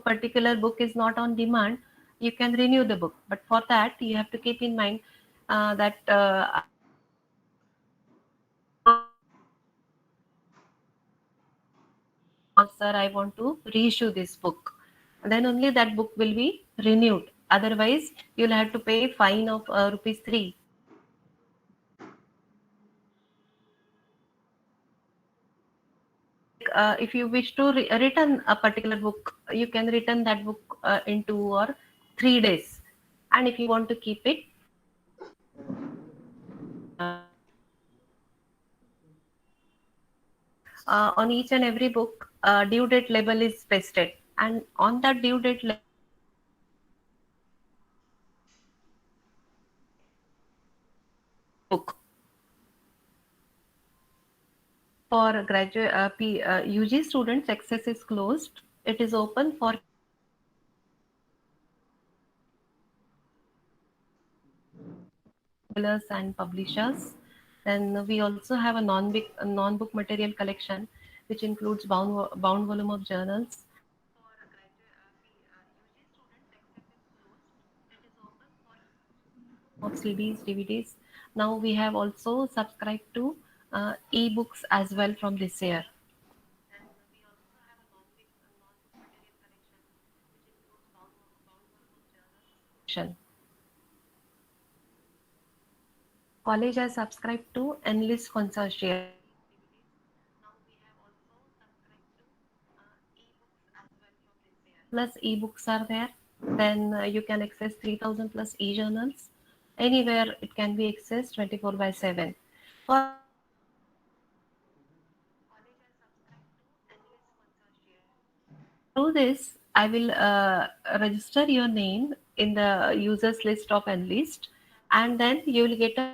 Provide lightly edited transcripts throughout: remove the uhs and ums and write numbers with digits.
particular book is not on demand, you can renew the book. But for that, you have to keep in mind that sir, I want to reissue this book. Then only that book will be renewed. Otherwise, you'll have to pay fine of rupees 3. If you wish to return a particular book, you can return that book in 2 or 3 days. And if you want to keep it, on each and every book, due date label is pasted. And on that due date label, book for graduate UG students, access is closed. It is open for and publishers. Then we also have a non-book material collection, which includes bound volume of journals. Of CDs, DVDs. Now we have also subscribed to e-books as well from this year. College has subscribed to Enlist Consortium. Plus e-books are there. Then you can access 3000 plus e-journals. Anywhere it can be accessed 24/7. For through this, I will register your name in the users list of Enlist, and then you will get a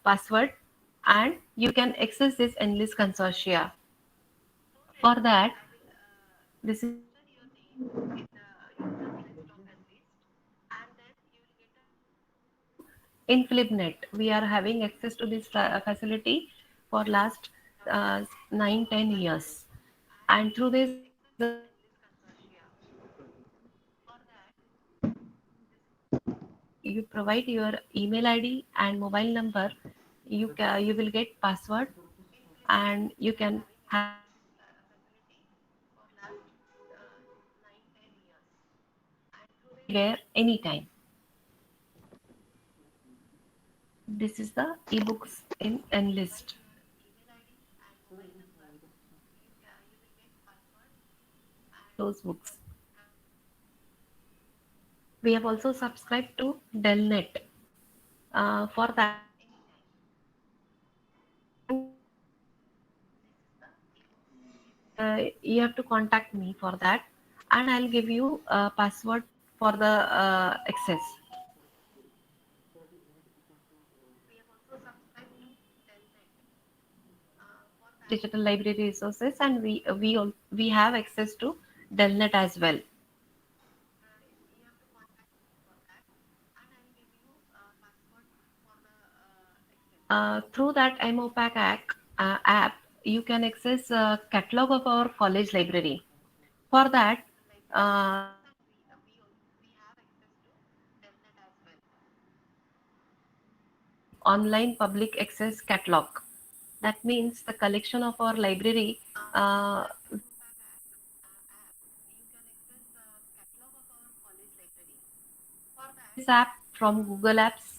password, and you can access this Enlist consortia. For that, this is in FlipNet. We are having access to this facility for last 9-10 years, and through this you provide your email ID and mobile number. You will get password, and you can have where anytime. This is the ebooks in Enlist. Those books. We have also subscribed to Delnet. For that, you have to contact me for that, and I'll give you a password for the access. Digital library resources, and we have access to Delnet as well. Through that IQAC app, you can access a catalog of our college library. For that, uh, online public access catalog. That means the collection of our library. This app from Google Apps,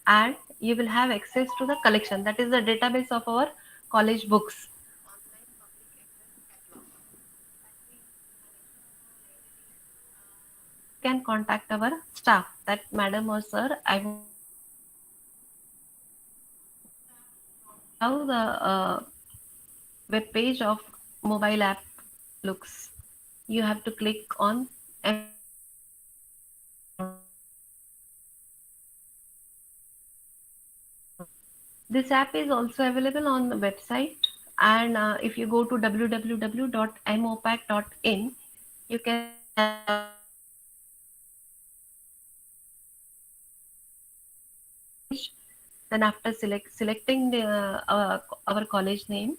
and you will have access to the collection. That is the database of our college books. You can contact our staff that madam or sir, I want how the web page of mobile app looks. You have to click on this app is also available on the website, and if you go to www.mopac.in, you can Then after selecting our college name,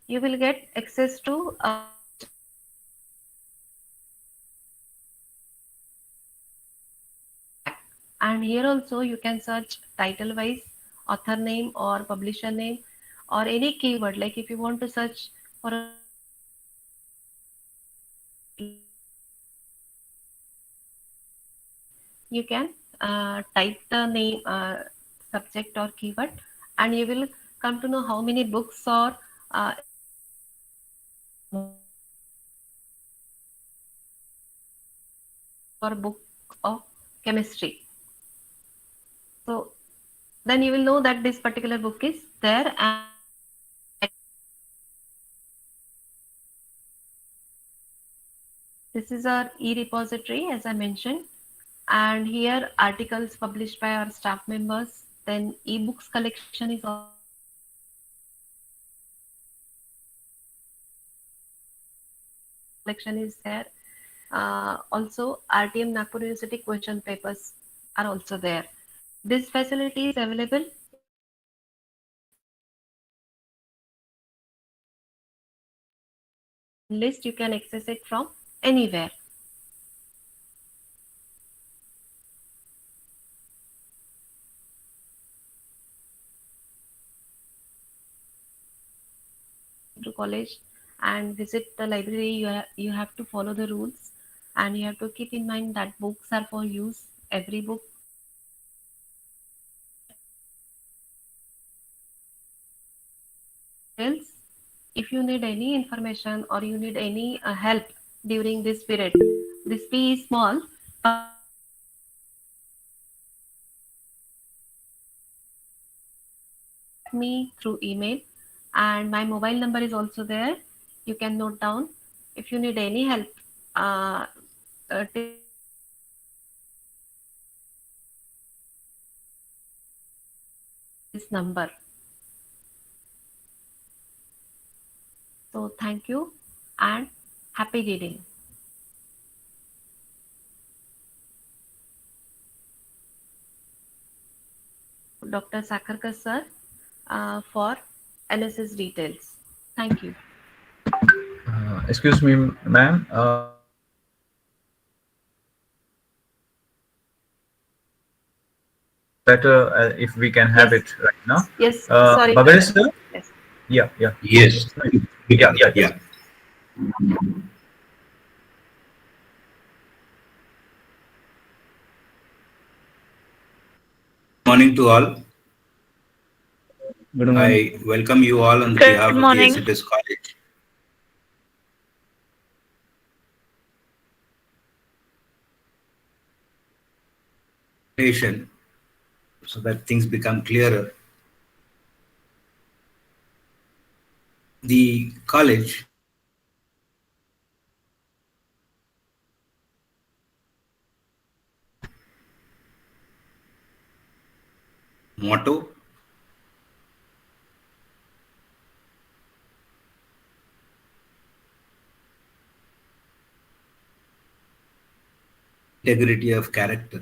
you will get access to IQAC. And here also you can search title wise, author name or publisher name, or any keyword. Like if you want to search for a you can type the name, subject or keyword, and you will come to know how many books or or book of chemistry. So then you will know that this particular book is there. And this is our e-repository, as I mentioned. And here articles published by our staff members. Then ebooks collection is collection is there. Also, RTM Nagpur University question papers are also there. This facility is available list. You can access it from anywhere. To college and visit the library, you have to follow the rules, and you have to keep in mind that books are for use. Every book else. If you need any information or you need any help during this period, this fee is small, but me through email, and my mobile number is also there. You can note down if you need any help. Uh, this number. So thank you and happy reading. Dr. Sakharkar sir for NSS details. Thank you. Excuse me, ma'am. Better if we can have Yes. it right now. Yes. Sorry. Bhagade sir? Yes. Yeah, yeah. Yes. Yeah, yeah, Yeah. Morning to all. Good morning. I welcome you all on the Good behalf of the morning. SFS College. So that things become clearer. The college motto, integrity of character.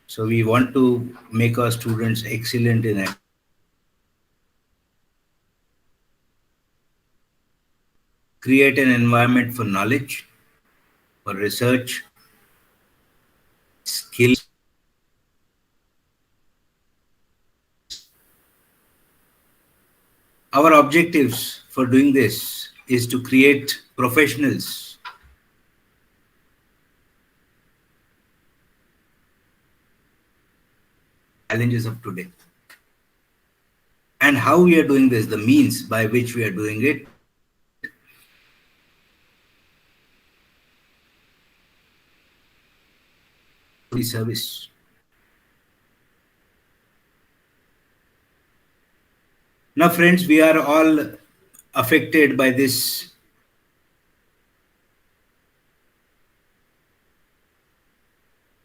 So we want to make our students excellent in it. Create an environment for knowledge, for research, skills. Our objectives for doing this is to create professionals challenges of today. And how we are doing this, the means by which we are doing it, service. Now, friends, we are all affected by this.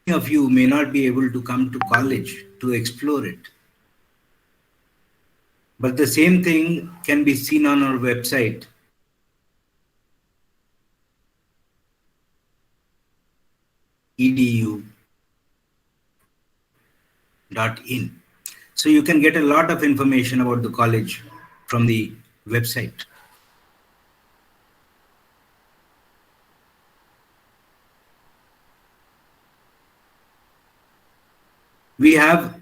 Many of you may not be able to come to college to explore it. But the same thing can be seen on our website. EDU. So you can get a lot of information about the college from the website. We have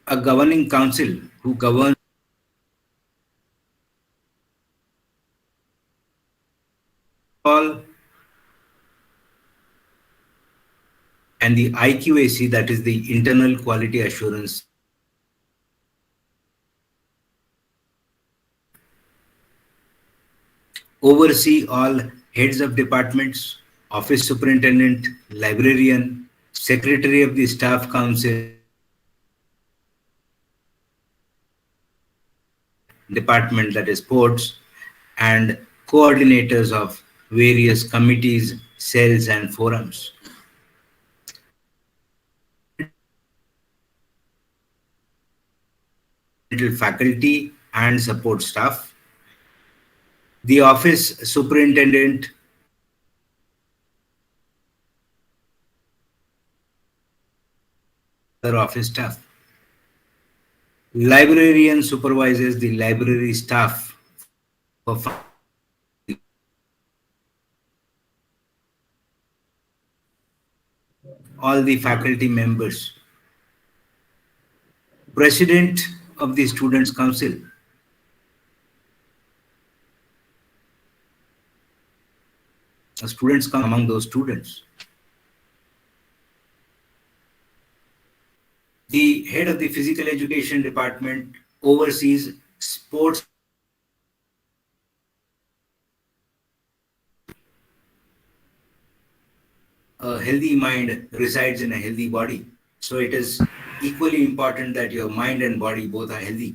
a governing council who governs all, and the IQAC, that is the Internal Quality Assurance, oversee all heads of departments, office superintendent, librarian, secretary of the staff council, department, that is sports, and coordinators of various committees, cells, and forums. Faculty and support staff, the office superintendent, other office staff. Librarian supervises the library staff for all the faculty members. President of the Students' Council. Students come among those students. The head of the physical education department oversees sports. A healthy mind resides in a healthy body. So it is equally important that your mind and body both are healthy.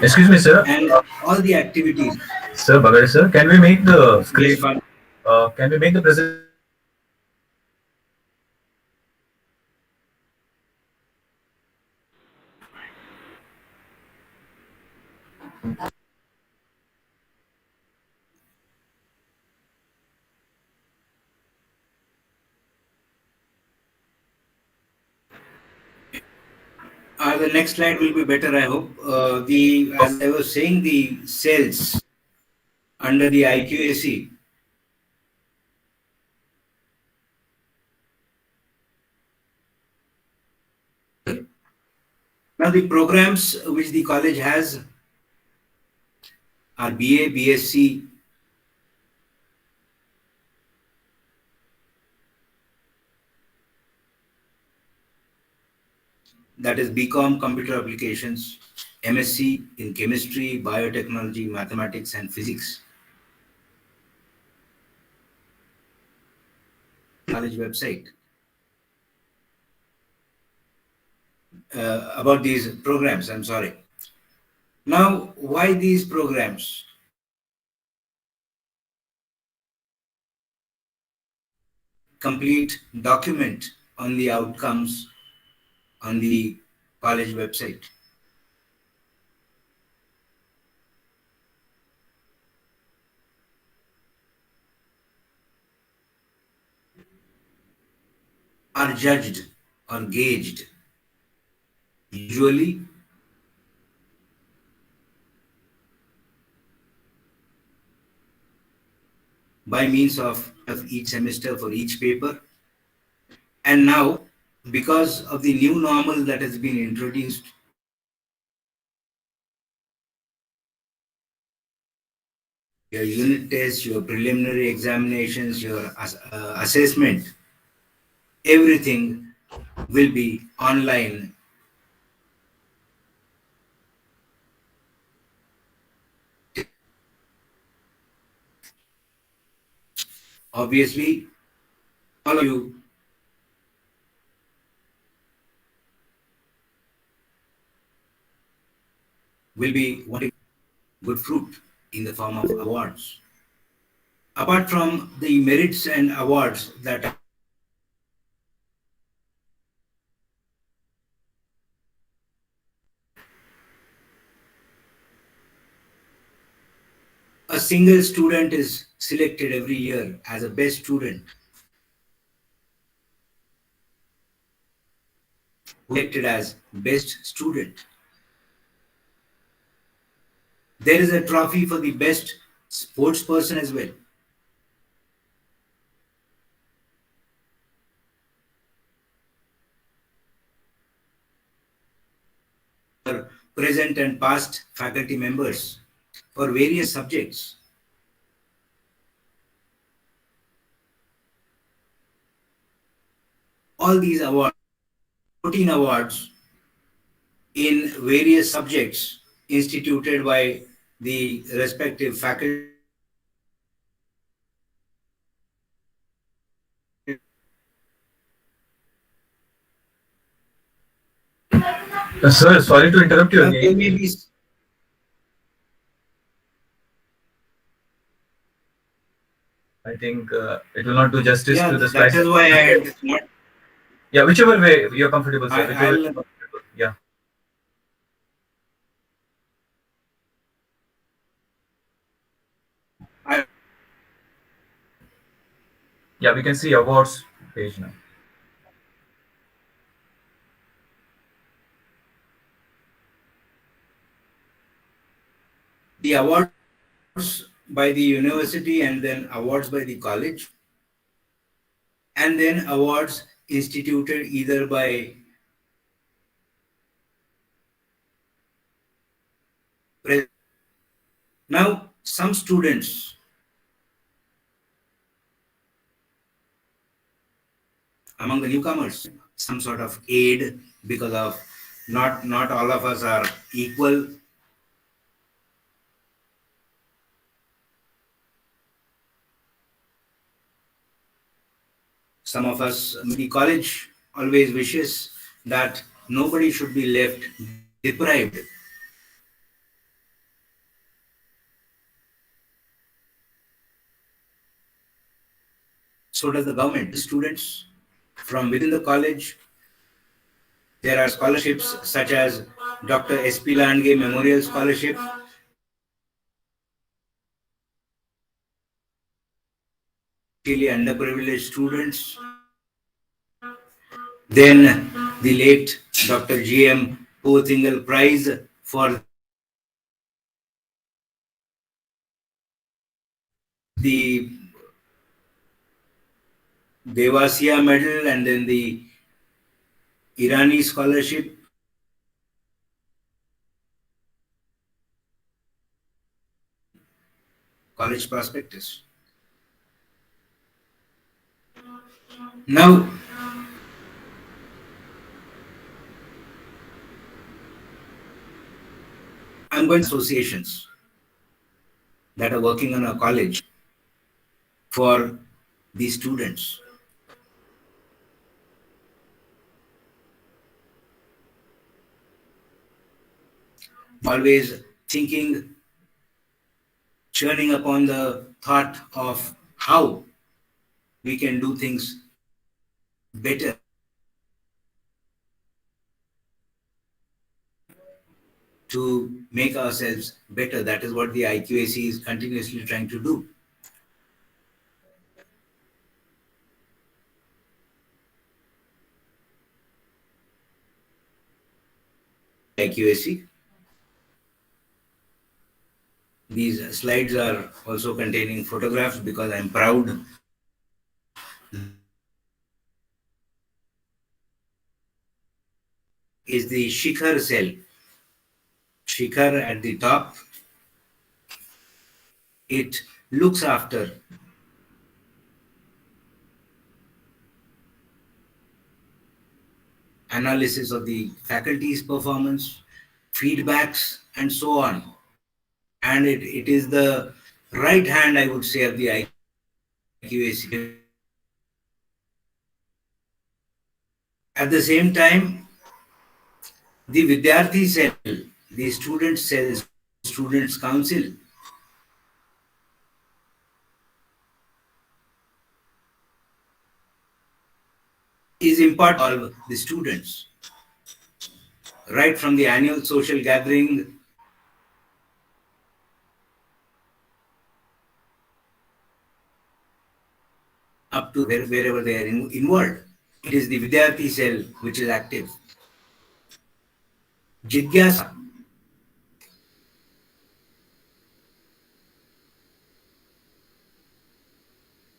Excuse me, sir. And all the activities. Sir, Bhagade, sir, can we make the screen? Can we make the presentation? The next slide will be better, I hope. As I was saying, the cells under the IQAC. Now, the programs which the college has are BA, BSc, that is BCom Computer Applications, MSc in Chemistry, Biotechnology, Mathematics, and Physics. College website about these programs. I'm sorry. Now, why these programs? Complete document on the outcomes on the college website. Are judged or gauged usually by means of each semester for each paper. And now, because of the new normal that has been introduced, your unit tests, your preliminary examinations, your assessment, everything will be online. Obviously, all of you will be wanting good fruit in the form of awards. Apart from the merits and awards that a single student is selected every year as a best student who elected as best student. There is a trophy for the best sports person as well. Present and past faculty members for various subjects. All these awards, 14 awards in various subjects instituted by the respective faculty. Sir, sorry to interrupt you There again. may be. I think it will not do justice Yeah, to the that slides. is why I had. Yeah, whichever way you're comfortable, sir. Whichever way I'll. you're comfortable. Yeah. I, Yeah, we can see awards page now. the awards by the university and then awards by the college, and then awards instituted either by now some students among the newcomers some sort of aid because of not all of us are equal. Some of us, the college always wishes that nobody should be left deprived. So does the government. Students from within the college, there are scholarships such as Dr. S.P. Landge Memorial Scholarship, really underprivileged students. Then the late Dr. G.M. Pothingal Prize for the Devasiya Medal, and then the Irani Scholarship. College prospectus. Now, I'm going to associations that are working on a college for these students. Always thinking, churning upon the thought of how we can do things better to make ourselves better. That is what the IQAC is continuously trying to do. IQAC. These slides are also containing photographs because I'm proud. Is the Shikhar cell. Shikhar at the top. It looks after analysis of the faculty's performance, feedbacks, and so on. And it is the right hand, I would say, of the IQAC. At the same time, the Vidyarthi Cell, the student cell, students council, is important to all the students. Right from the annual social gathering up to wherever they are involved. It is the Vidyarthi Cell which is active. Jigyasa,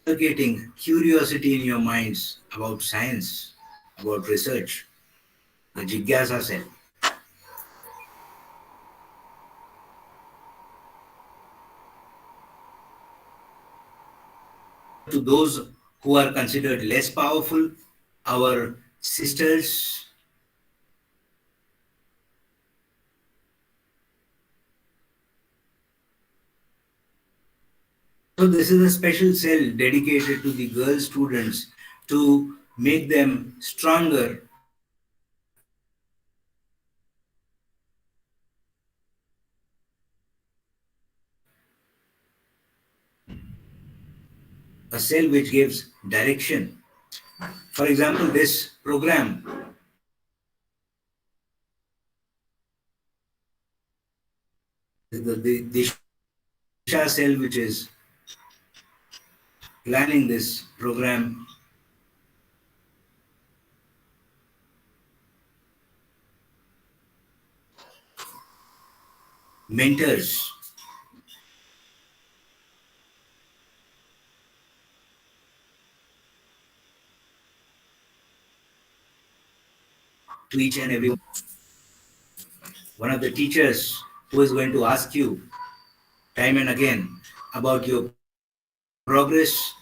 inculcating curiosity in your minds about science, about research, the Jigyasa cell. To those who are considered less powerful, our sisters, so this is a special cell dedicated to the girl students to make them stronger. A cell which gives direction. For example, this program, the Disha cell which is planning this program, mentors to each and every one of the teachers who is going to ask you time and again about your progress,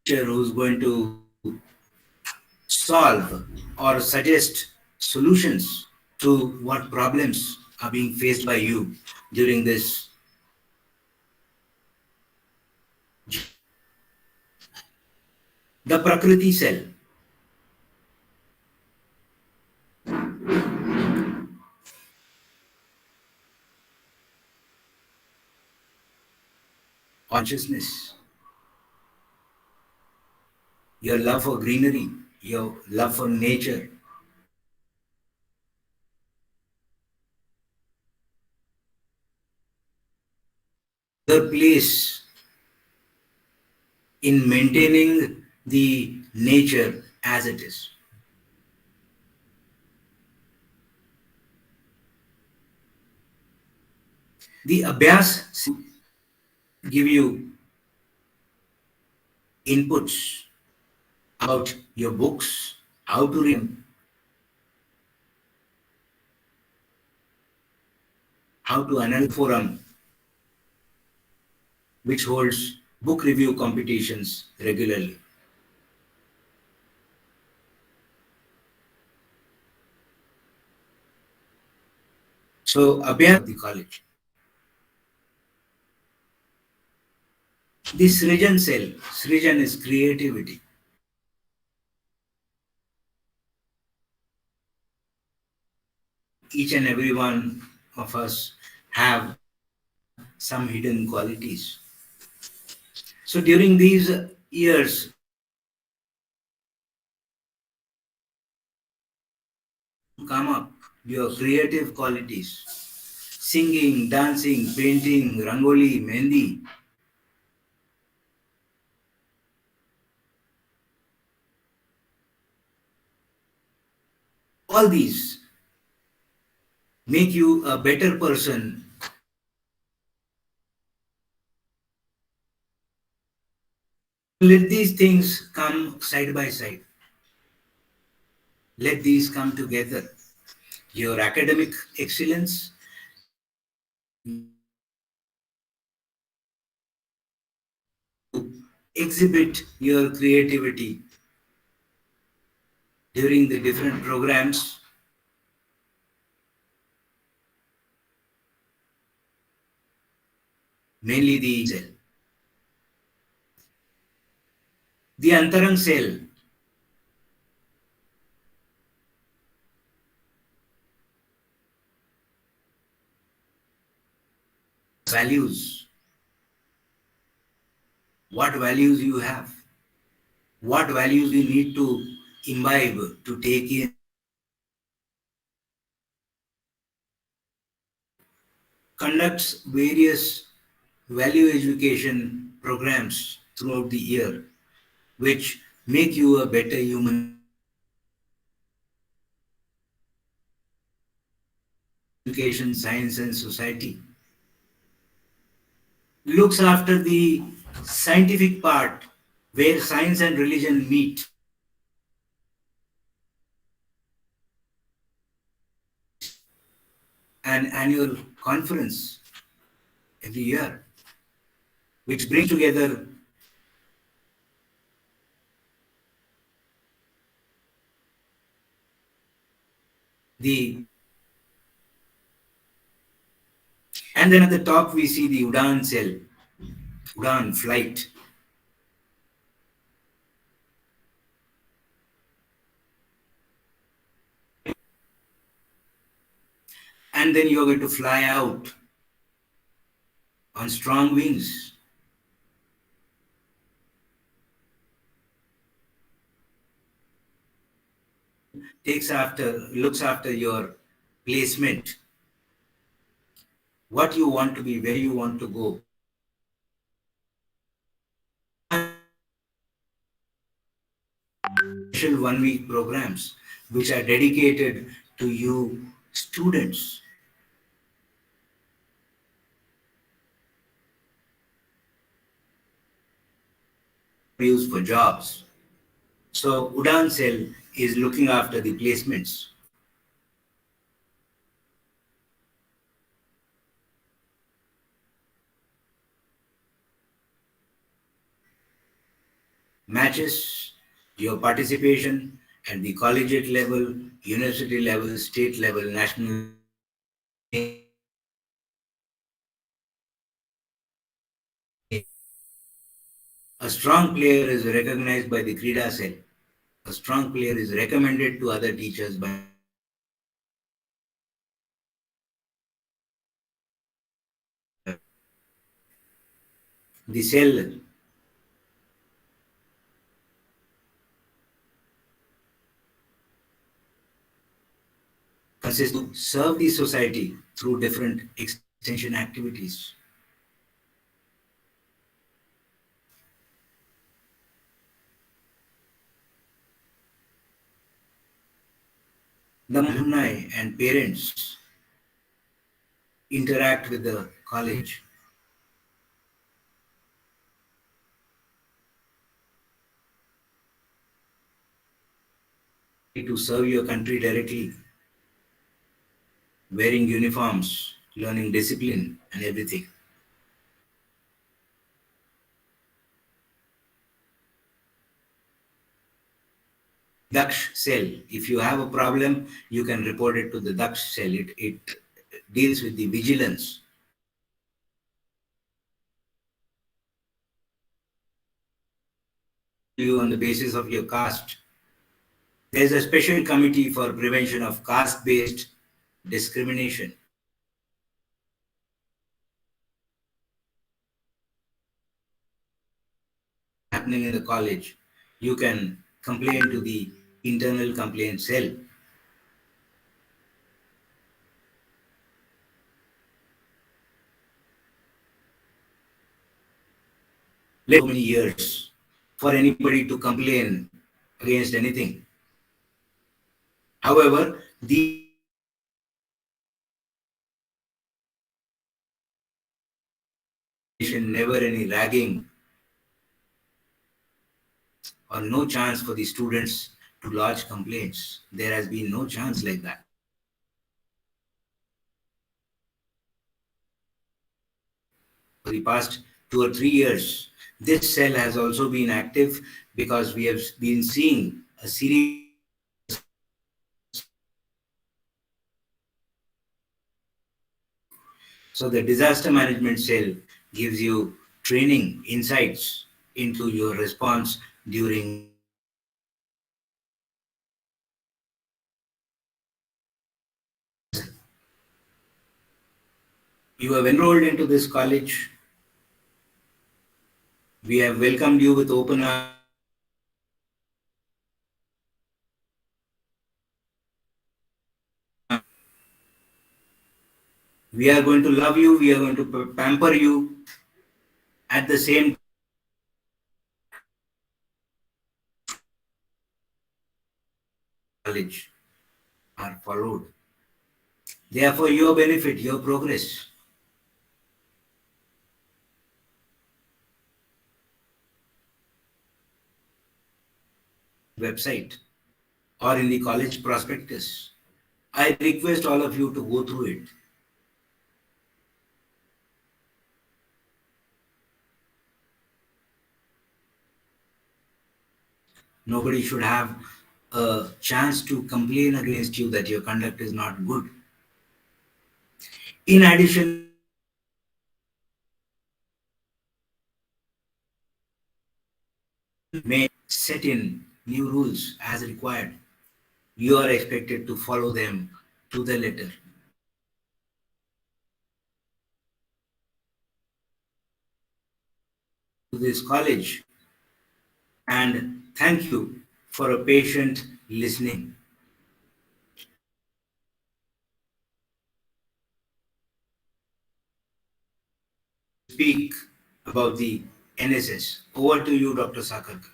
teacher who's going to solve or suggest solutions to what problems are being faced by you during this. The Prakriti cell, consciousness, your love for greenery, your love for nature, the place in maintaining the nature as it is. The Abhyas give you inputs about your books, how to read them, how to analyze forum, which holds book review competitions regularly. So Abhyas, the college. The Srijan cell, Srijan is creativity. Each and every one of us have some hidden qualities. So during these years, come up your creative qualities. Singing, dancing, painting, rangoli, mehendi. All these make you a better person. Let these things come side by side. Let these come together. Your academic excellence, exhibit your creativity during the different programs, mainly the cell. The Antarang cell values, what values you have, what values you need to imbibe, to take in, conducts various value education programs throughout the year, which make you a better human. education, science, and society. Looks after the scientific part where science and religion meet. An annual conference every year, which brings together the, and then at the top we see the Udan cell, Udan flight. And then you're going to fly out on strong wings. Looks after your placement, what you want to be, where you want to go. Special 1 week programs which are dedicated to you students. Used for jobs. So Udan Cell is looking after the placements. Matches your participation at the collegiate level, university level, state level, national. A strong player is recognized by the Krida cell. A strong player is recommended to other teachers by the cell. Consists to serve the society through different extension activities. The alumni and parents interact with the college. To serve your country directly, wearing uniforms, learning discipline and everything. Daksh cell. If you have a problem, you can report it to the Daksh cell. It deals with the vigilance. You on the basis of your caste. There is a special committee for prevention of caste-based discrimination. Happening in the college, you can complain to the internal complaint cell. So many years for anybody to complain against anything. However, the never any ragging or no chance for the students to lodge complaints. There has been no chance like that. For the past 2 or 3 years, this cell has also been active because we have been seeing a series. So the disaster management cell gives you training insights into your response during. You have enrolled into this college. We have welcomed you with open arms. We are going to love you. We are going to pamper you. At the same college are followed. They are for your benefit, your progress. Website or in the college prospectus. I request all of you to go through it. Nobody should have a chance to complain against you that your conduct is not good. In addition, may set in new rules as required. You are expected to follow them to the letter. To this college, and thank you for a patient listening. Speak about the NSS. Over to you, Dr. Sakharkar.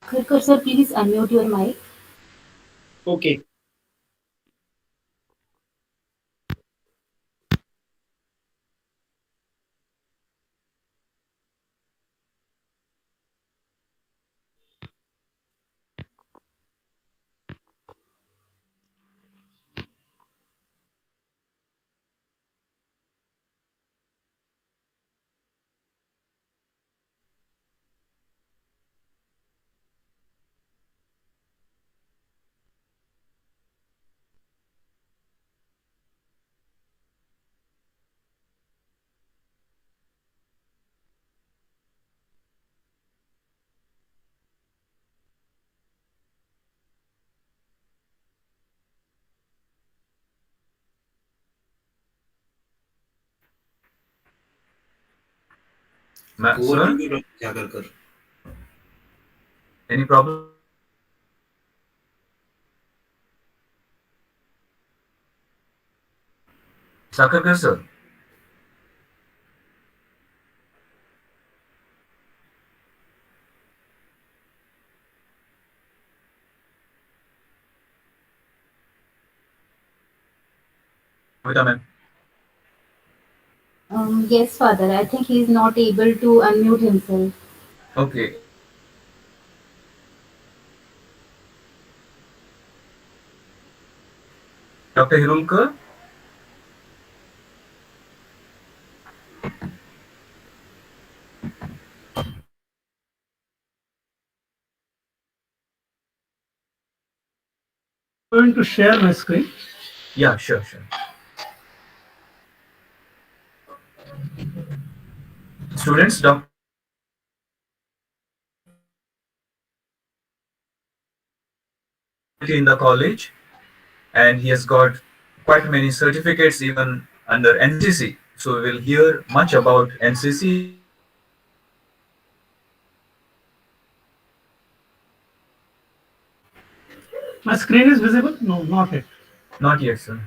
Hirulkar sir, please unmute your mic. Okay. Over to Sir, you, Dr. Sakharkar. any problem? Sakharkar sir. Vita ma'am. Yes, Father. I think he is not able to unmute himself. Okay. Dr. Hirulkar. Going to share my screen. Yeah, sure. Students, Dr. in the college, and he has got quite many certificates even under NCC. So we will hear much about NCC. My screen is visible? No, not yet. Not yet, sir.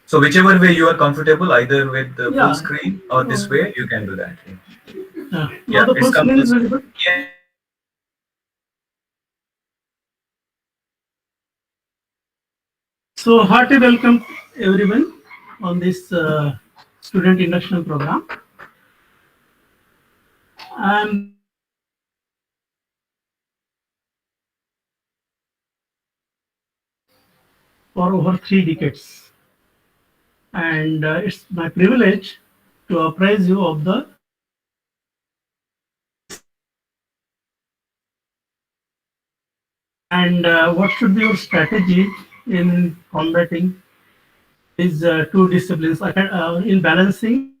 So whichever way you are comfortable, either with the full screen or this way, you can do that. Yeah, the full screen is visible. Yeah. So hearty welcome everyone on this student induction program. I'm for over 3 decades, and it's my privilege to apprise you of the and what should be your strategy in combating these two disciplines in balancing.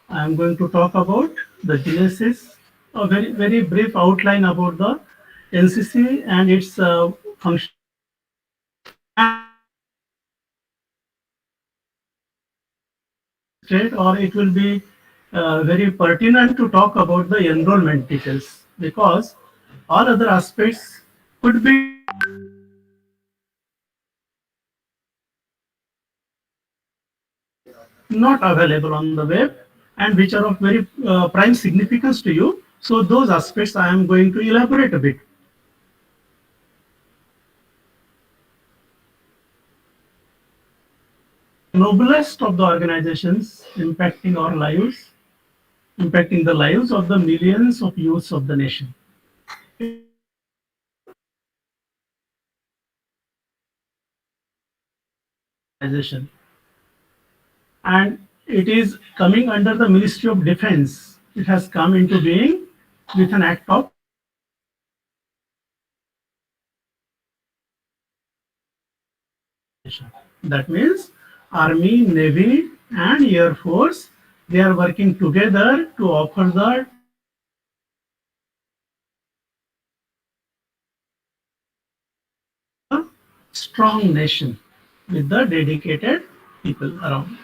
I'm going to talk about the genesis, a very brief outline about the NCC and its function. Or it will be very pertinent to talk about the enrollment details, because all other aspects could be not available on the web and which are of very prime significance to you. So those aspects I am going to elaborate a bit. Noblest of the organizations impacting our lives, impacting the lives of the millions of youths of the nation. And it is coming under the Ministry of Defense. It has come into being with an act of. That means Army, Navy, and Air Force, they are working together to offer the strong nation with the dedicated people around.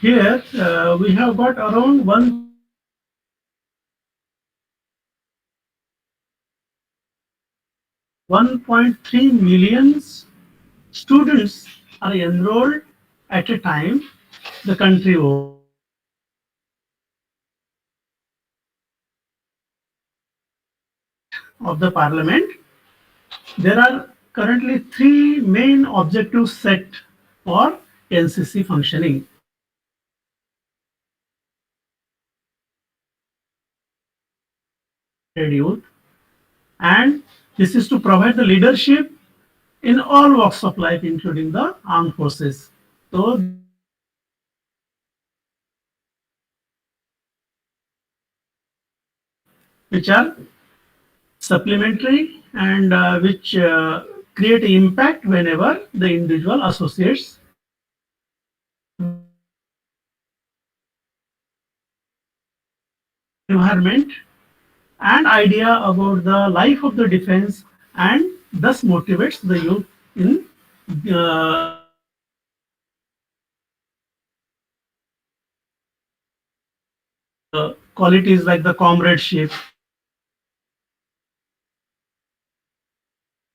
Here we have got around 1.3 million students are enrolled at a time the country over. Of the parliament, there are currently three main objectives set for NCC functioning. Youth, and this is to provide the leadership in all walks of life, including the armed forces. So, which are supplementary and which create impact whenever the individual associates environment and idea about the life of the defense, and thus motivates the youth in qualities like the comradeship.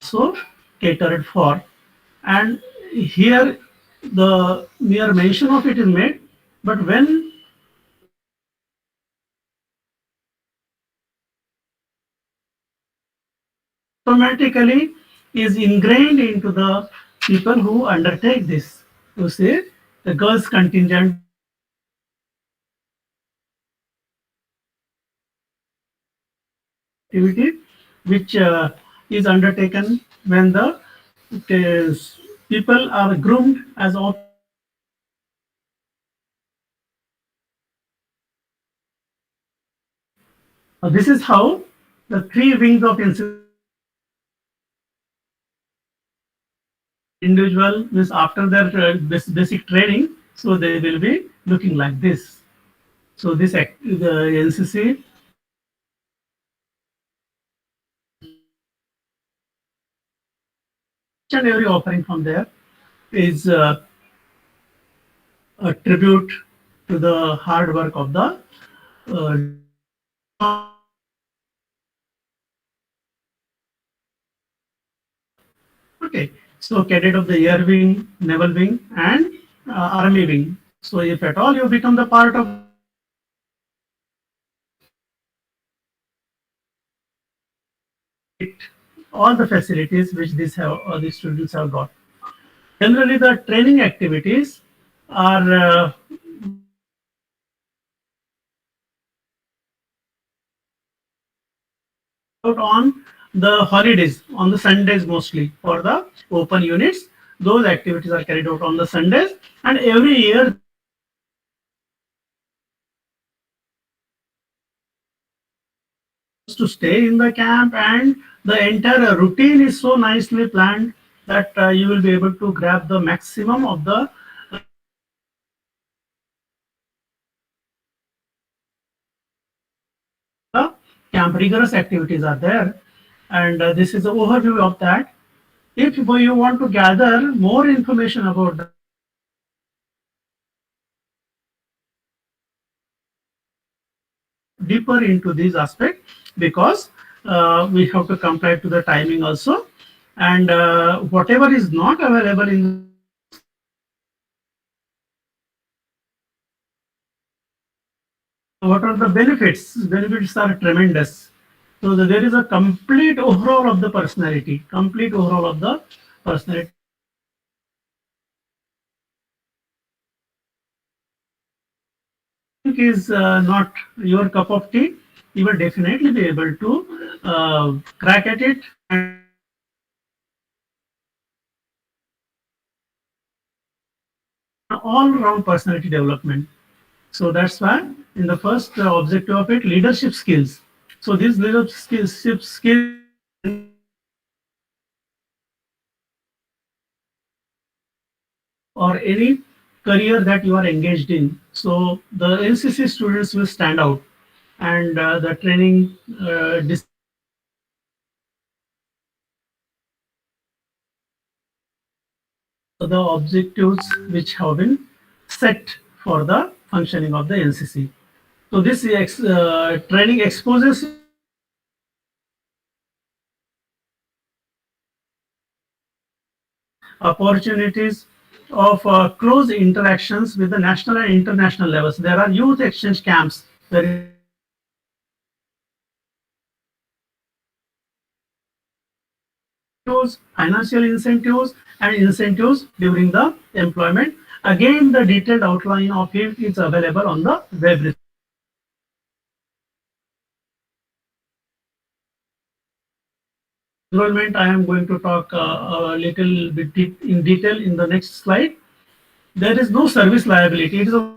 So catered for, and here the mere mention of it is made, but when automatically is ingrained into the people who undertake this. You see, the girls contingent activity which is undertaken when the people are groomed as of. This is how the three wings of individual means after their basic training, so they will be looking like this. So this the NCC and every offering from there is a tribute to the hard work of the okay. So cadet of the air wing, naval wing, and army wing. So if at all you become the part of it, all the facilities which these students have got. Generally, the training activities are out on the holidays, on the Sundays mostly for the open units. Those activities are carried out on the Sundays, and every year to stay in the camp, and the entire routine is so nicely planned that you will be able to grab the maximum of the. camp, rigorous activities are there, and this is the overview of that. If you want to gather more information about that, deeper into these aspects, because we have to comply to the timing also, and whatever is not available in what are the benefits? Benefits are tremendous. So there is a complete overhaul of the personality, complete overhaul of the personality. Think is not your cup of tea, you will definitely be able to crack at it and all round personality development. So that's why in the first objective of it, leadership skills. So these leadership skills or any career that you are engaged in. So the NCC students will stand out, and the training the objectives which have been set for the functioning of the NCC. So this training exposes opportunities of close interactions with the national and international levels. There are youth exchange camps. There is financial incentives and incentives during the employment. Again, the detailed outline of it is available on the web. Enrollment, I am going to talk a little bit in detail in the next slide. There is no service liability. It is a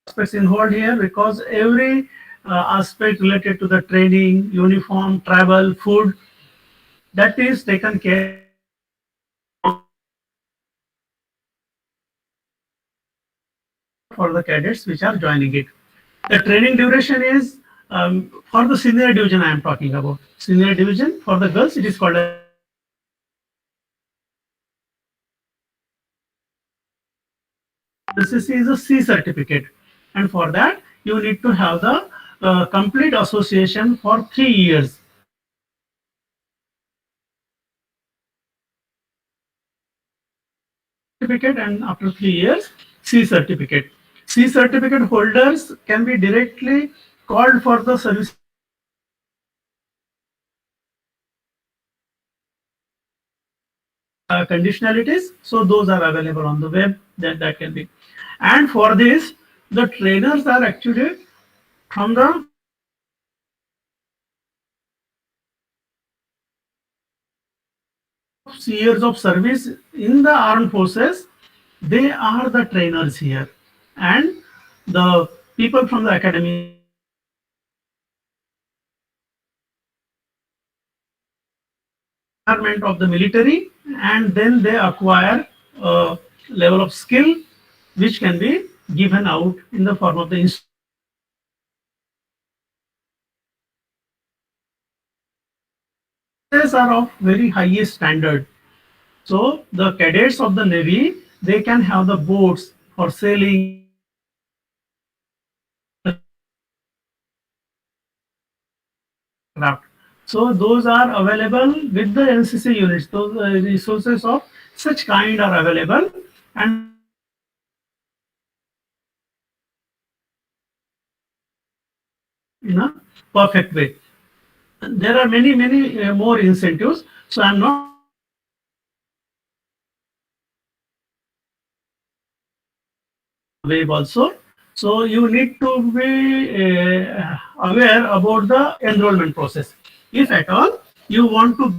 aspects involved here because every aspect related to the training, uniform, travel, food, that is taken care for the cadets which are joining it. The training duration is for the senior division I am talking about. Senior division for the girls, it is called as NCC is a C certificate, and for that you need to have the complete association for 3 years. Certificate, and after 3 years C certificate. C certificate holders can be directly called for the service conditionalities. So those are available on the web, that can be. And for this, the trainers are actually from the years of service in the armed forces. They are the trainers here, and the people from the academy of the military, and then they acquire a level of skill which can be given out in the form of the instances are of very highest standard. So the cadets of the Navy, they can have the boats for sailing. So those are available with the NCC units. Those resources of such kind are available, and in a perfect way. There are many more incentives. So I'm not web also. So you need to be aware about the enrollment process. If at all you want to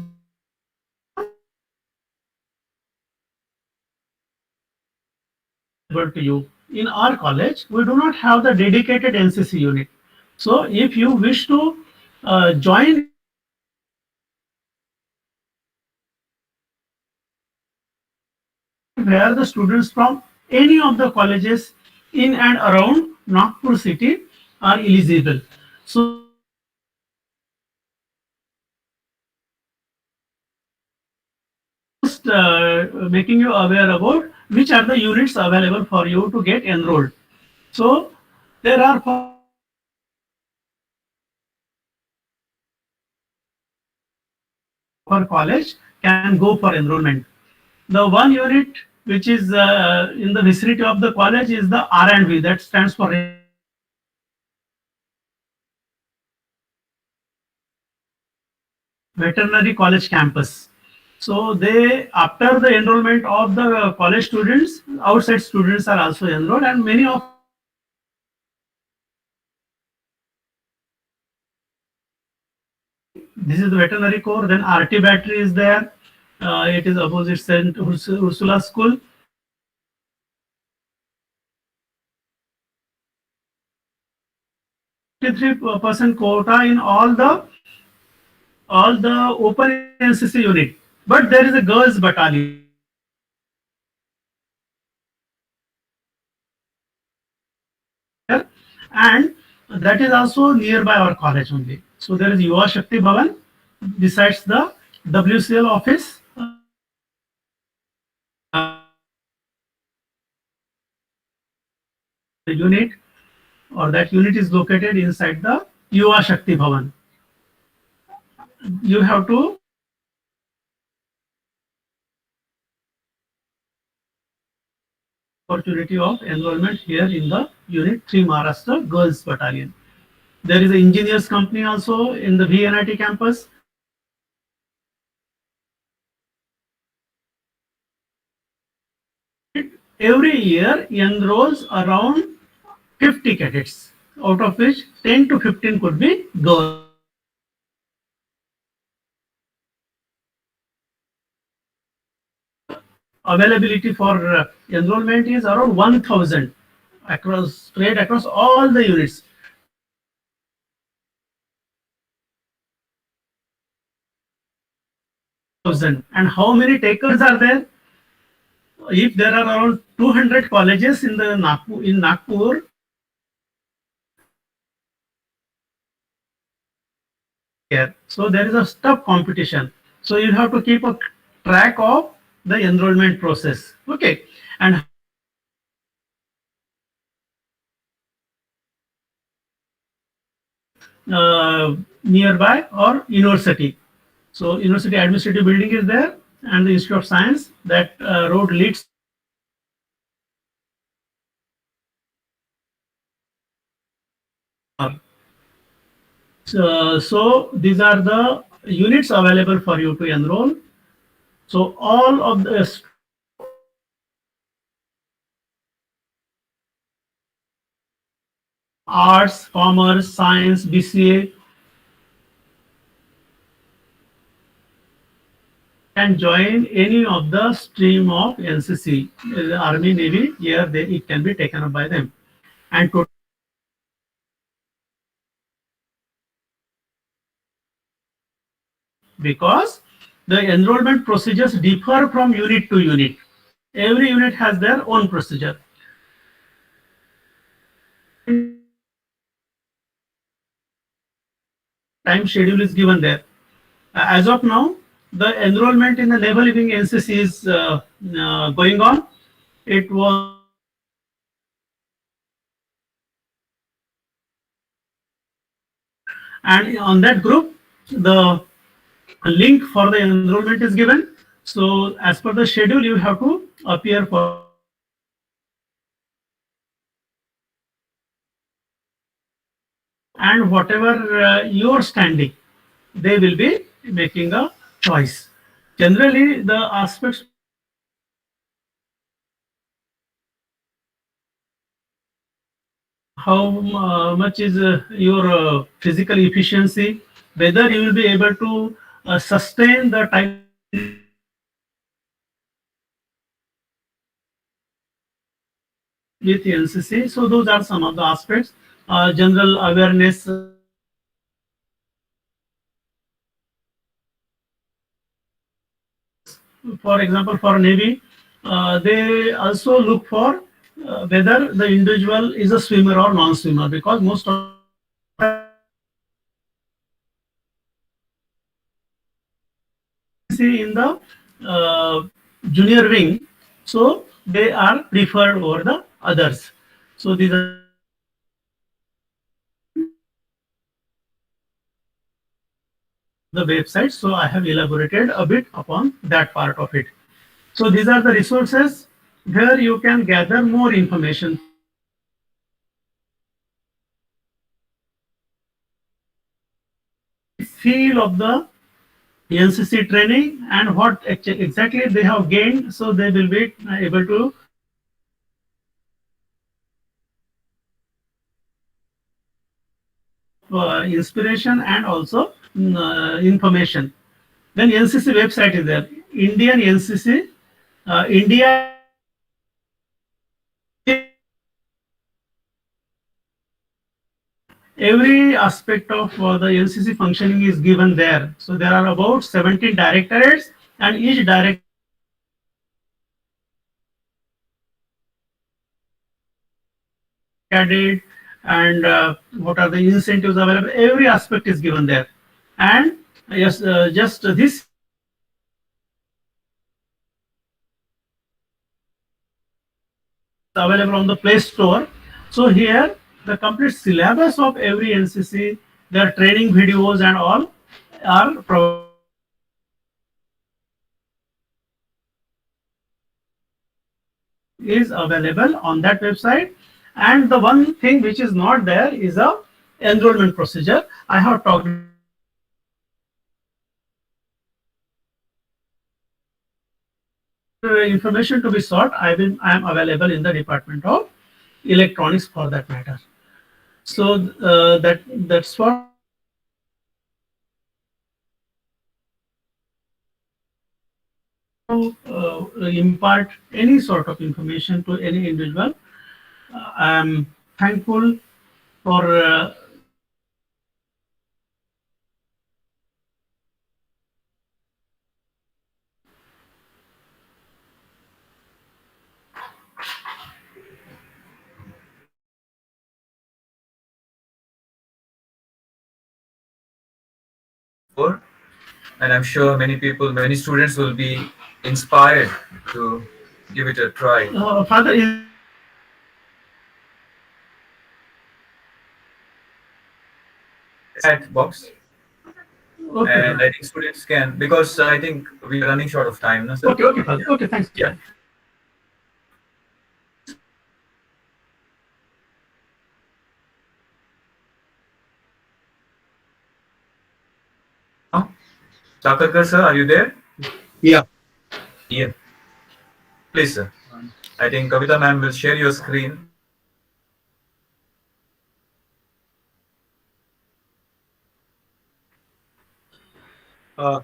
to you. In our college, we do not have the dedicated NCC unit. So if you wish to join where the students from any of the colleges in and around Nagpur city are eligible. So just making you aware about which are the units available for you to get enrolled. So there are per college can go for enrollment. The one unit which is in the vicinity of the college is the R&V, that stands for Veterinary College Campus. So they, after the enrollment of the college students, outside students are also enrolled, and many of this is the veterinary core. Then RT battery is there. It is opposite St. Ursula School. 53% quota in all the open NCC unit, but there is a girls battalion, and that is also nearby our college only. So there is Yuva Shakti Bhavan besides the WCL office. Unit or that unit is located inside the Yuva Shakti Bhavan. You have to opportunity of enrollment here in the Unit 3 Maharashtra Girls Battalion. There is an engineers company also in the VNIT campus. Every year enrolls around 50 cadets, out of which 10 to 15 could be girls. Availability for enrollment is around 1,000 across, spread across all the units. And how many takers are there? If there are around 200 colleges in the Nagpur, so there is a tough competition. So you have to keep a track of the enrollment process. Okay, and nearby or university. So university administrative building is there, and the Institute of Science. That road leads. So these are the units available for you to enroll. So all of the arts, commerce, science, BCA can join any of the stream of NCC, Army, Navy. Here it can be taken up by them. And because the enrollment procedures differ from unit to unit. Every unit has their own procedure. Time schedule is given there. As of now, the enrollment in the Naval Living NCC is going on. It was and on that group, the link for the enrollment is given. So as per the schedule, you have to appear for. And whatever your standing, they will be making a choice. Generally, the aspects how much is your physical efficiency, whether you will be able to sustain the type with NCC. So those are some of the aspects. General awareness. For example, for Navy, they also look for whether the individual is a swimmer or non-swimmer, because most of see in the junior wing, so they are preferred over the others. So these are the website. So I have elaborated a bit upon that part of it. So these are the resources where you can gather more information. Feel of the NCC training and what exactly they have gained, so they will be able to inspiration and also information. Then NCC website is there, Indian NCC, India. Every aspect of the NCC functioning is given there. So there are about 17 directorates, and each directorate cadet and what are the incentives available. Every aspect is given there. And yes, just this available on the Play Store. So here the complete syllabus of every NCC, their training videos and all are is available on that website. And the one thing which is not there is a enrollment procedure. I have talked information to be sought. I am available in the Department of Electronics for that matter. So that's what impart any sort of information to any individual. I am thankful for and I'm sure many people, many students will be inspired to give it a try. Father is Chat box, okay. and I think students can, because I think we are running short of time. No, sir? Okay, Father. Okay, thanks. Yeah. Sakharkar sir, are you there? Yeah. Yeah. Please, sir. I think Kavita ma'am will share your screen. Uh,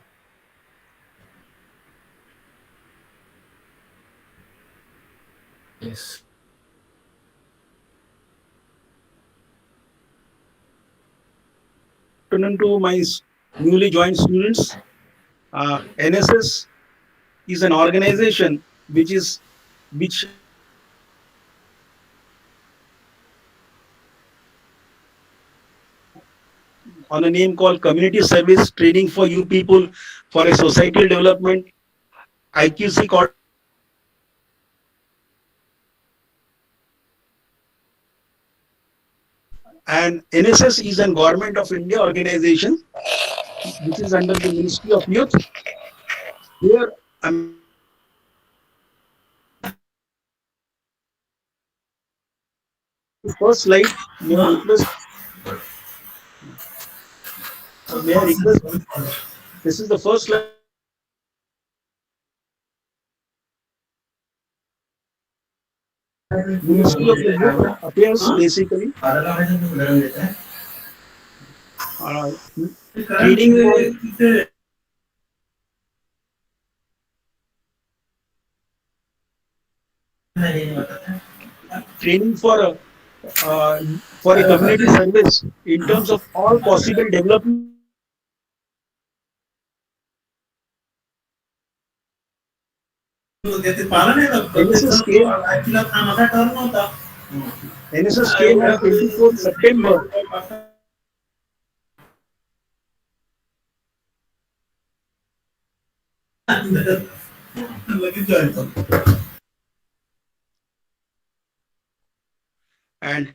Yes. Afternoon to my newly joined students. NSS is an organization which on a name called Community Service Training for You People for a Societal Development, IQAC called. And NSS is an Government of India organization which is under the Ministry of Youth. Here, first slide, may I request? May I request? This is the first slide. Ministry of the Youth appears basically training for a community service in terms of all possible development. . NSS came, NSS came on 24th September. And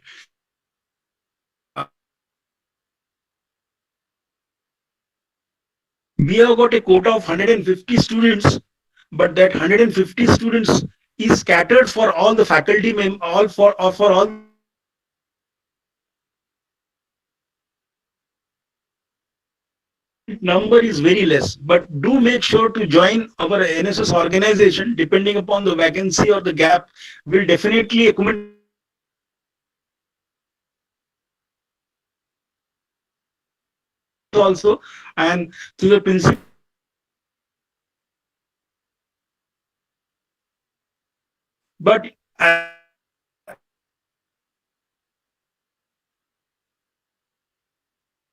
we have got a quota of 150 students, but that 150 students is scattered for all the faculty all for all number is very less. But do make sure to join our NSS organization. Depending upon the vacancy or the gap, will definitely accommodate also, and to the principal. But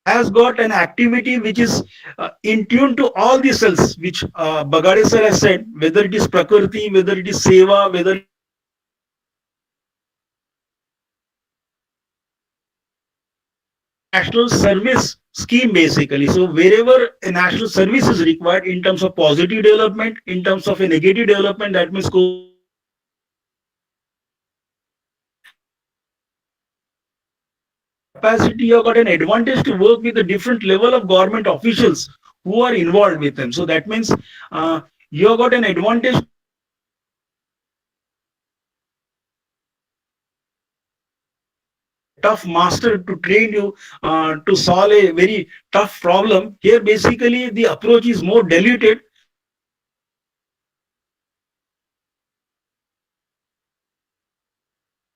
has got an activity which is in tune to all the cells, which Bhagade sir has said, whether it is Prakriti, whether it is Seva, whether national service scheme basically. So wherever a national service is required in terms of positive development, in terms of a negative development, that means capacity, you have got an advantage to work with a different level of government officials who are involved with them. So that means you have got an advantage tough master to train you to solve a very tough problem. Here basically the approach is more diluted.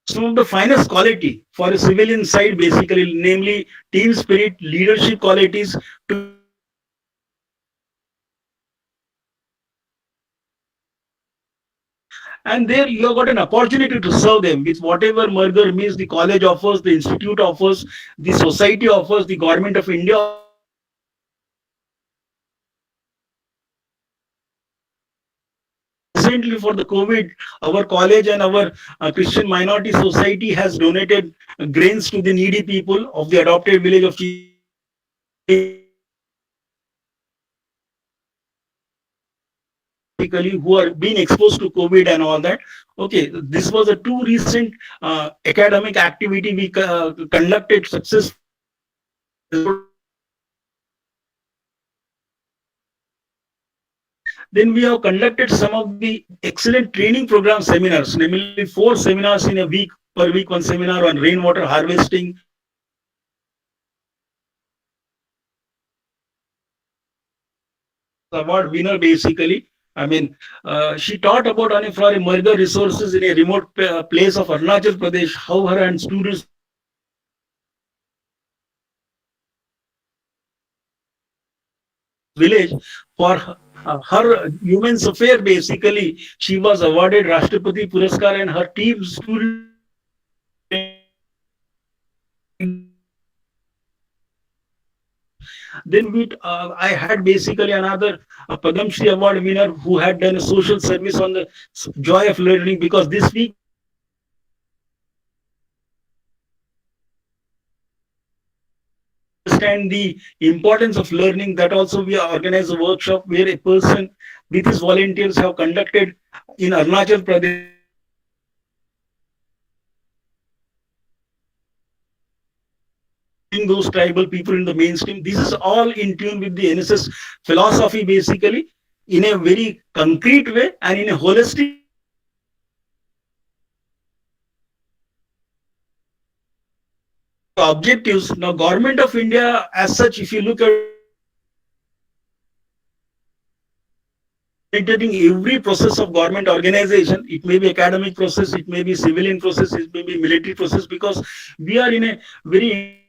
Some of the finest quality for a civilian side basically, namely team spirit, leadership qualities, to and there you have got an opportunity to serve them with whatever murder means the college offers, the institute offers, the society offers, the government of India. Recently for the COVID, our college and our Christian minority society has donated grains to the needy people of the adopted village of who are being exposed to COVID and all that. Okay, this was a two recent academic activity we conducted successfully. Then we have conducted some of the excellent training program seminars, namely 4 seminars in a week, per week one seminar on rainwater harvesting. Award winner basically. I mean, she taught about for a murder resources in a remote place of Arunachal Pradesh, how her and students village for her human affair basically. She was awarded Rashtrapati Puraskar and her team students. Then I had basically another Padam Shri Award winner who had done a social service on the joy of learning, because this week understand the importance of learning. That also we organize a workshop where a person with his volunteers have conducted in Arunachal Pradesh those tribal people in the mainstream. This is all in tune with the NSS philosophy basically, in a very concrete way and in a holistic objectives. Now government of India as such, if you look at monitoring every process of government organization, it may be academic process, it may be civilian process, it may be military process, because we are in a very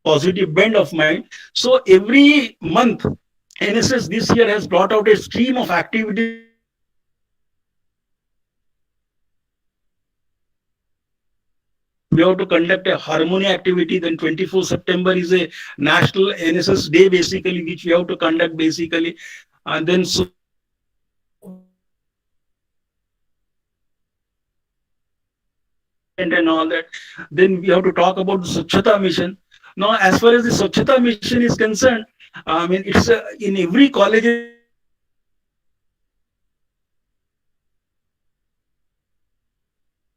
positive bend of mind. So every month, NSS this year has brought out a stream of activities to we have to conduct a harmony activity. Then 24 September is a national NSS day basically, which we have to conduct basically. And then so and all that. Then we have to talk about the Swachhata mission. Now, as far as the Swachhata mission is concerned, I mean, it's in every college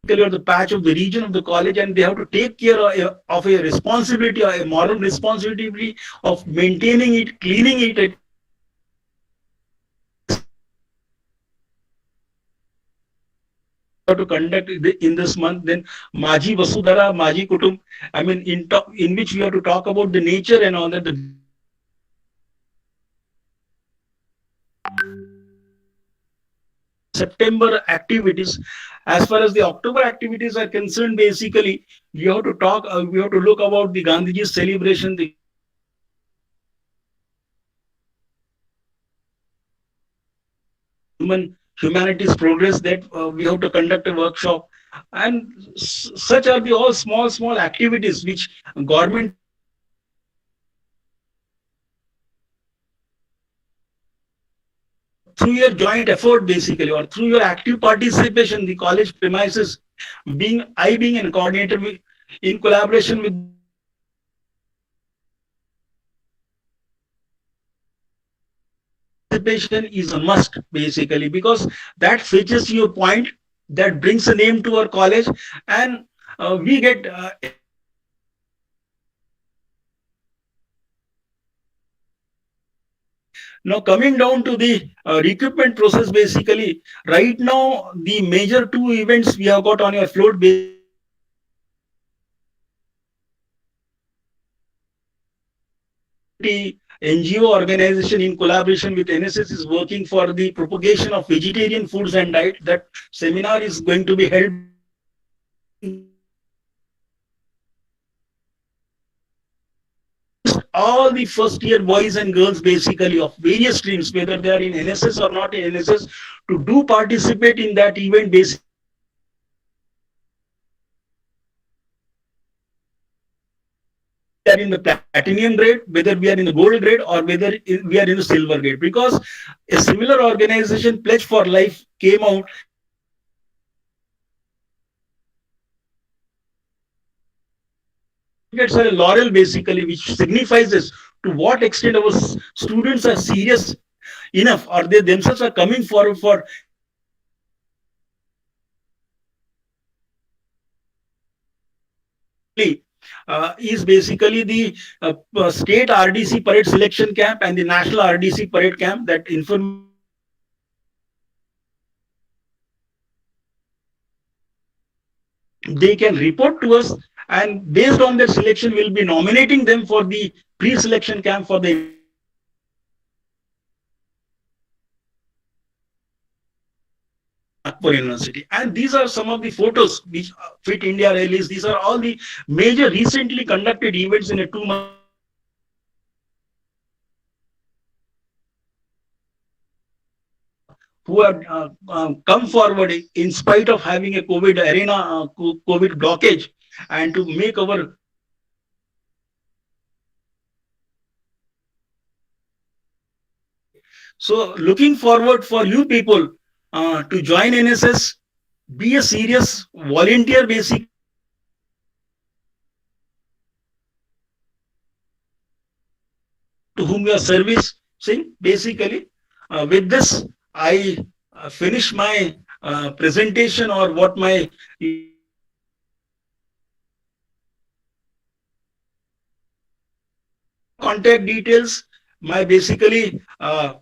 or the patch of the region of the college, and they have to take care of a responsibility, or a moral responsibility of maintaining it, cleaning it. Have to conduct in this month. Then Maji Vasudhara, Maji Kutum. I mean, in which we have to talk about the nature and all that. The September activities. As far as the October activities are concerned, basically we have to talk. We have to look about the Gandhiji's celebration, the humanities progress, that we have to conduct a workshop, and such are the all small activities which government through your joint effort basically, or through your active participation, the college premises being a coordinator in collaboration with participation is a must basically, because that fetches your point, that brings a name to our college, and we get now coming down to the recruitment process basically. Right now the major two events we have got on your float NGO organization in collaboration with NSS is working for the propagation of vegetarian foods and diet. That seminar is going to be held all the first year boys and girls basically of various streams, whether they are in NSS or not in NSS, to do participate in that event basically. We are in the platinum grade, whether we are in the gold grade, or whether we are in the silver grade, because a similar organization, Pledge for Life, came out. It's a laurel basically, which signifies this, to what extent our students are serious enough, or they themselves are coming forward for is basically the state RDC parade selection camp and the national RDC parade camp. That information they can report to us, and based on their selection we'll be nominating them for the pre-selection camp for the Nagpur University. And these are some of the photos which Fit India released. These are all the major recently conducted events in a 2 month who have come forward in spite of having a COVID arena, COVID blockage, and to make our so looking forward for you people to join NSS, be a serious volunteer basic to whom you are servicing basically. With this, I finish my presentation, or what my contact details, my basically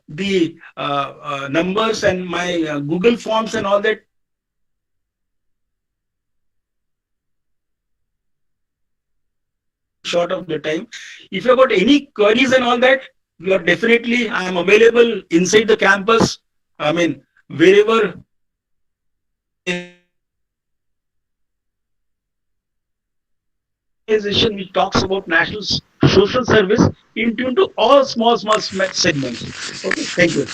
the numbers and my Google forms and all that. Short of the time, if you got any queries and all that, you are definitely, I am available inside the campus. I mean, wherever organization which talks about national social service in tune to all small segments. Okay, thank you.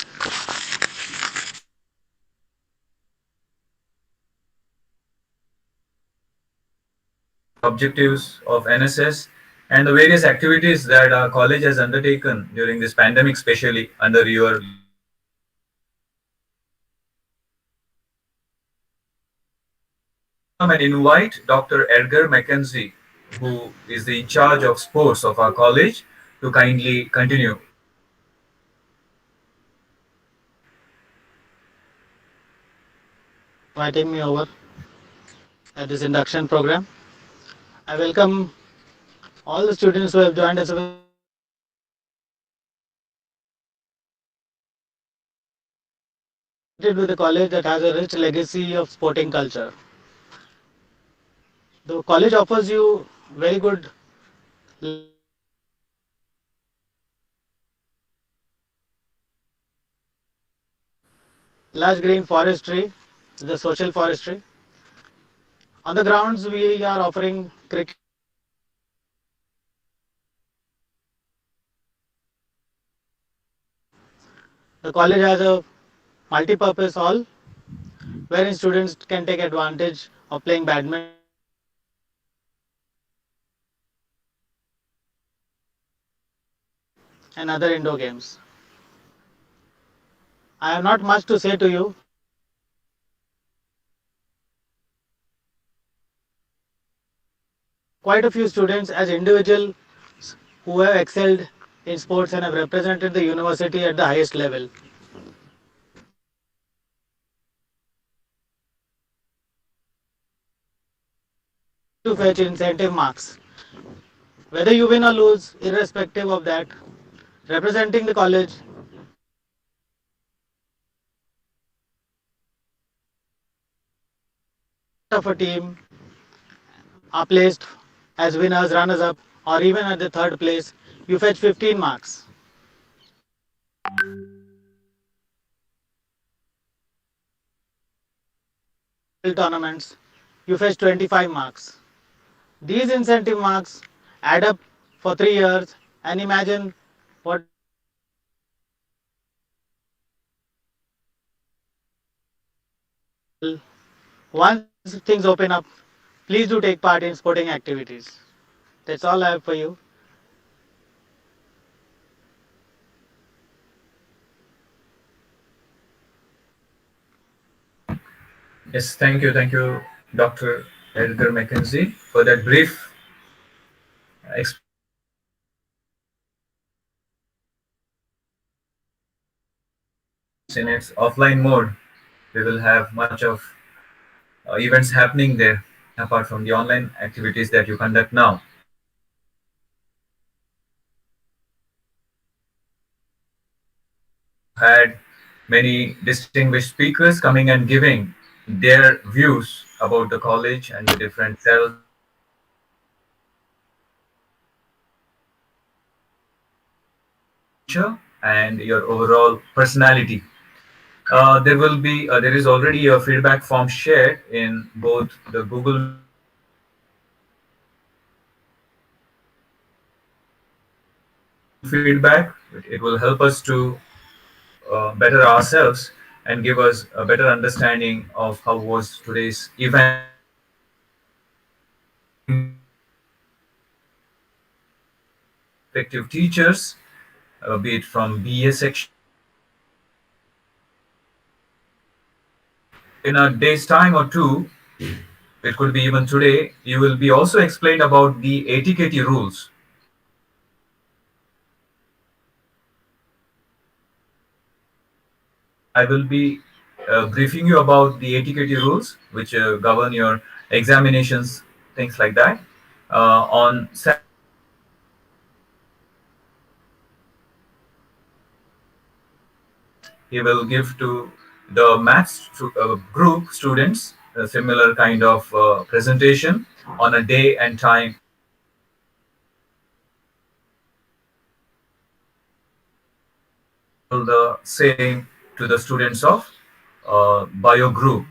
objectives of NSS, and the various activities that our college has undertaken during this pandemic, especially under your and invite Dr. Edgar Mackenzie, who is the in charge of sports of our college, to kindly continue. Inviting me over at this induction program. I welcome all the students who have joined us with a college that has a rich legacy of sporting culture. The college offers you very good lush green forestry, the social forestry. On the grounds, we are offering cricket. The college has a multi-purpose hall wherein students can take advantage of playing badminton and other indoor games. I have not much to say to you. Quite a few students as individuals who have excelled in sports and have represented the university at the highest level. To fetch incentive marks. Whether you win or lose, irrespective of that, representing the college of a team are placed as winners, runners up, or even at the third place, you fetch 15 marks. Tournaments, you fetch 25 marks. These incentive marks add up for 3 years, and imagine what once things open up, please do take part in sporting activities. That's all I have for you. Yes, thank you, Dr. Edgar Mackenzie, for that brief explanation. In its offline mode, we will have much of events happening there apart from the online activities that you conduct now. Had many distinguished speakers coming and giving their views about the college and the different cells and your overall personality. There is already a feedback form shared in both the Google feedback. It will help us to better ourselves and give us a better understanding of how was today's event. Effective teachers, be it from BA section. In a day's time or two, it could be even today, you will be also explained about the ATKT rules. I will be briefing you about the ATKT rules, which govern your examinations, things like that. On he will give to the maths group students a similar kind of presentation on a day and time. The same to the students of bio group.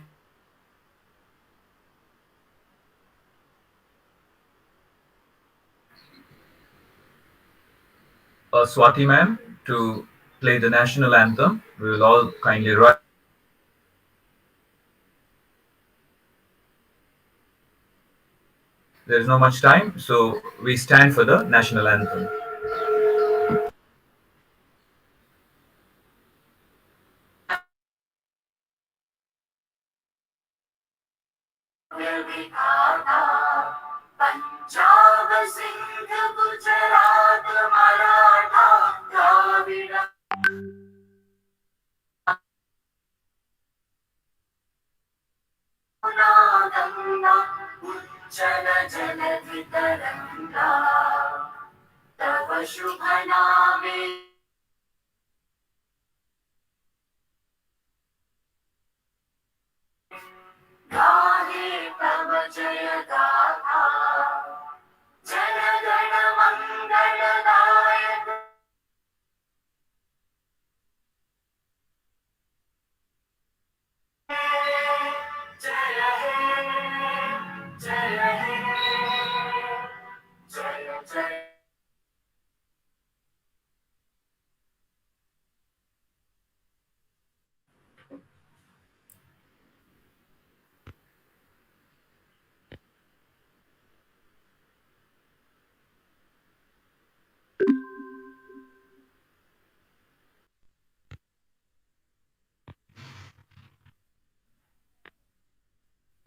Swati ma'am to play the national anthem. We will all kindly rise. There's not much time, so we stand for the national anthem. Punjab Sindh Gujarat Maratha Dravid Ganga उज्जल जलधि तरंगा तव शुभ नामे गाहे तव जय गाथा